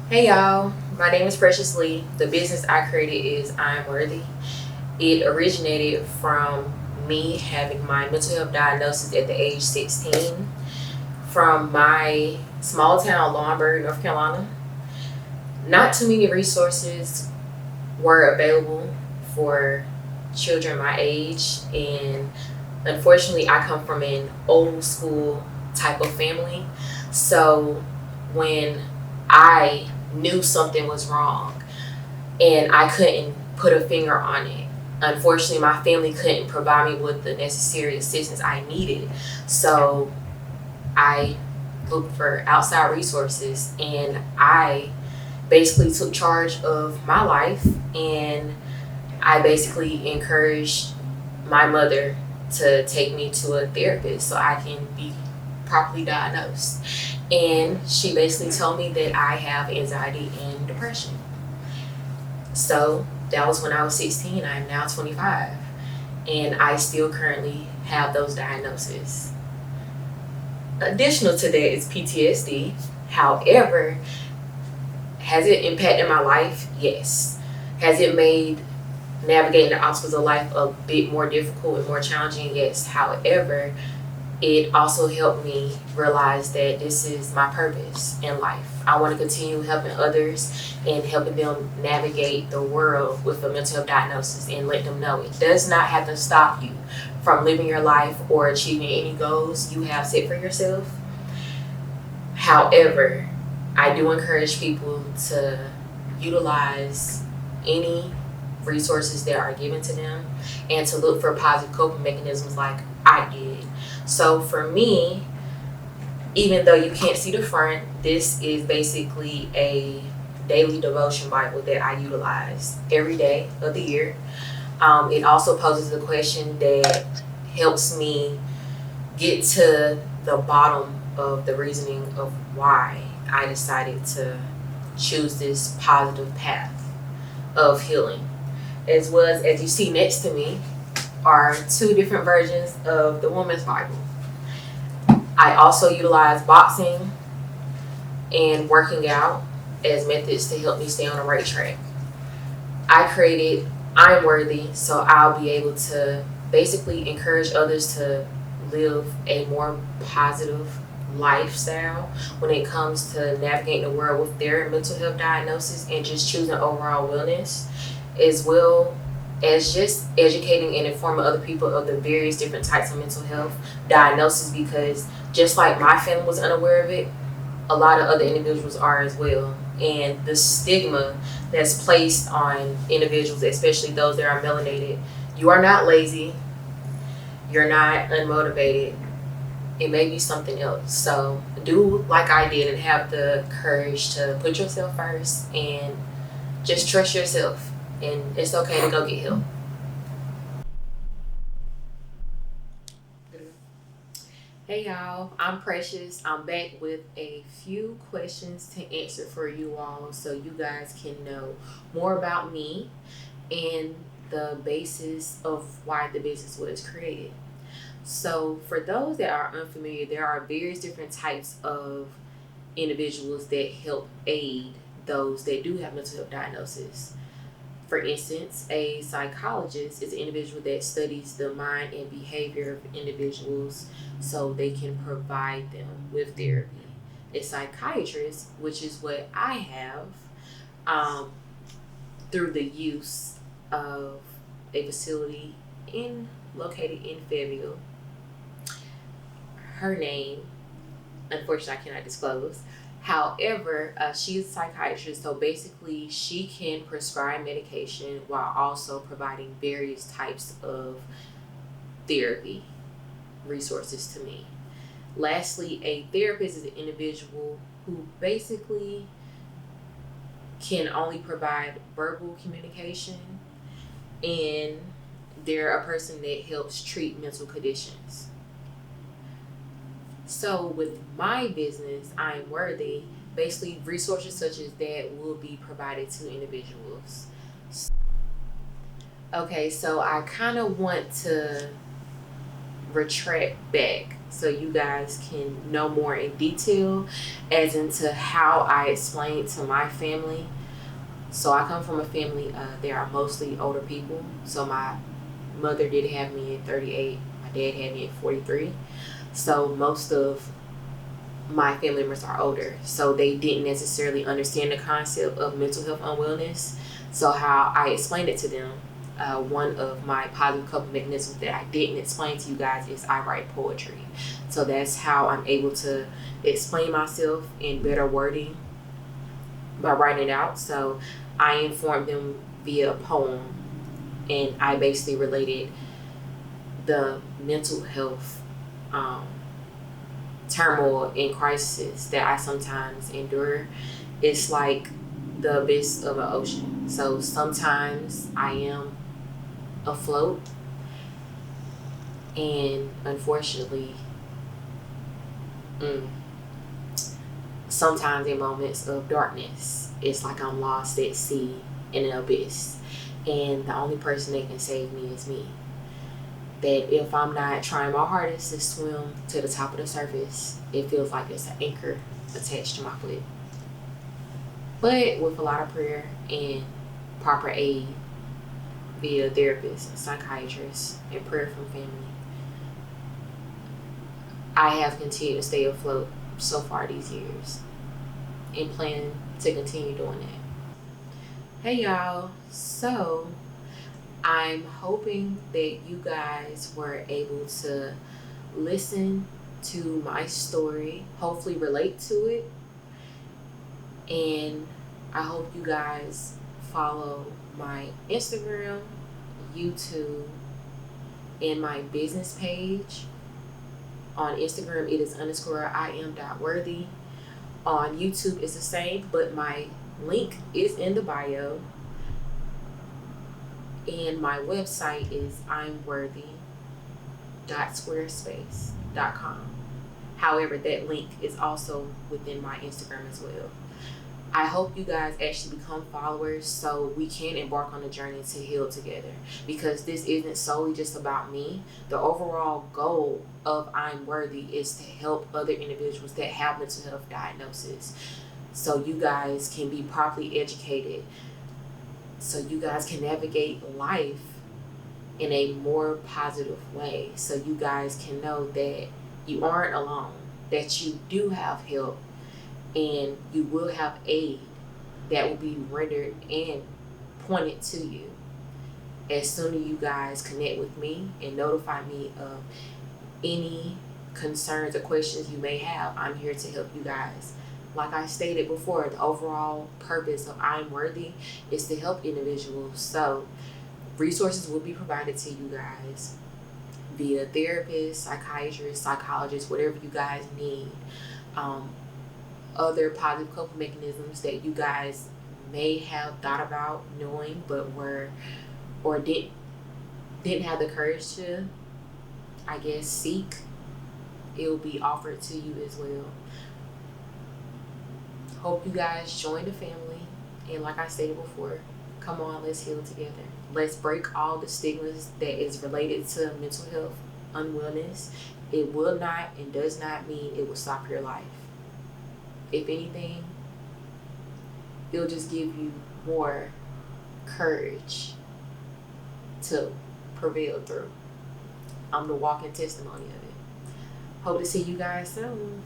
Hey y'all, my name is Precious Lee. The business I created is I'm Worthy. It originated from me having my mental health diagnosis at the age 16 from my small town, Laurinburg, North Carolina. Not too many resources were available for children my age, and unfortunately, I come from an old school type of family. So when I knew something was wrong, and I couldn't put a finger on it. Unfortunately, my family couldn't provide me with the necessary assistance I needed. So I looked for outside resources, and I basically took charge of my life, and I basically encouraged my mother to take me to a therapist so I can be properly diagnosed. And she basically told me that I have anxiety and depression. So that was when I was 16. I'm now 25. And I still currently have those diagnoses. Additional to that is PTSD. However, has it impacted my life? Yes. Has it made navigating the obstacles of life a bit more difficult and more challenging? Yes. However, it also helped me realize that this is my purpose in life. I want to continue helping others and helping them navigate the world with a mental health diagnosis and let them know it does not have to stop you from living your life or achieving any goals you have set for yourself. However, I do encourage people to utilize any resources that are given to them and to look for positive coping mechanisms like I did. So for me, even though you can't see the front, this is basically a daily devotion Bible that I utilize every day of the year. It also poses a question that helps me get to the bottom of the reasoning of why I decided to choose this positive path of healing. As well as you see next to me, are two different versions of the Woman's Bible. I also utilize boxing and working out as methods to help me stay on the right track. I created I'm Worthy so I'll be able to basically encourage others to live a more positive lifestyle when it comes to navigating the world with their mental health diagnosis and just choosing overall wellness, as well as just educating and informing other people of the various different types of mental health diagnosis, because just like my family was unaware of it, a lot of other individuals are as well. And the stigma that's placed on individuals, especially those that are melanated, you are not lazy, you're not unmotivated, it may be something else. So do like I did and have the courage to put yourself first and just trust yourself. And it's okay to go get help. Hey y'all, I'm Precious. I'm back with a few questions to answer for you all so you guys can know more about me and the basis of why the business was created. So, for those that are unfamiliar, there are various different types of individuals that help aid those that do have mental health diagnosis. For instance, a psychologist is an individual that studies the mind and behavior of individuals so they can provide them with therapy. A psychiatrist, which is what I have, um, through the use of a facility in located in Fayetteville. Her name, unfortunately, I cannot disclose. However, she's a psychiatrist, so basically, she can prescribe medication while also providing various types of therapy resources to me. Lastly, a therapist is an individual who basically can only provide verbal communication, and they're a person that helps treat mental conditions. So with my business, I'm Worthy. Basically, resources such as that will be provided to individuals. Okay, so I kind of want to retract back so you guys can know more in detail as into how I explain to my family. So I come from a family, they are mostly older people. So my mother did have me at 38, my dad had me at 43. So most of my family members are older, so they didn't necessarily understand the concept of mental health unwellness. So how I explained it to them, one of my positive coping mechanisms that I didn't explain to you guys is I write poetry. So that's how I'm able to explain myself in better wording by writing it out. So I informed them via a poem, and I basically related the mental health turmoil and crisis that I sometimes endure. It's like the abyss of an ocean. So sometimes I am afloat, and unfortunately, sometimes in moments of darkness, it's like I'm lost at sea in an abyss, and the only person that can save me is me. That if I'm not trying my hardest to swim to the top of the surface, it feels like there's an anchor attached to my foot. But with a lot of prayer and proper aid via therapists, psychiatrists, and prayer from family, I have continued to stay afloat so far these years and plan to continue doing that. Hey y'all, so I'm hoping that you guys were able to listen to my story, hopefully relate to it, and I hope you guys follow my Instagram, YouTube, and my business page. On Instagram, it is _IM.worthy. On YouTube, it's the same, but my link is in the bio. And my website is imworthy.squarespace.com. However, that link is also within my Instagram as well. I hope you guys actually become followers so we can embark on a journey to heal together, because this isn't solely just about me. The overall goal of I'm Worthy is to help other individuals that have mental health diagnoses, so you guys can be properly educated, so you guys can navigate life in a more positive way, so you guys can know that you aren't alone, that you do have help, and you will have aid that will be rendered and pointed to you. As soon as you guys connect with me and notify me of any concerns or questions you may have, I'm here to help you guys. Like I stated before, the overall purpose of I'm Worthy is to help individuals. So resources will be provided to you guys via therapists, psychiatrists, psychologists, whatever you guys need. Other positive coping mechanisms that you guys may have thought about knowing but were or didn't have the courage to, I guess, seek, it will be offered to you as well. Hope you guys join the family, and like I stated before, come on, let's heal together. Let's break all the stigmas that is related to mental health unwellness. It will not and does not mean it will stop your life. If anything, it'll just give you more courage to prevail through. I'm the walking testimony of it. Hope to see you guys soon.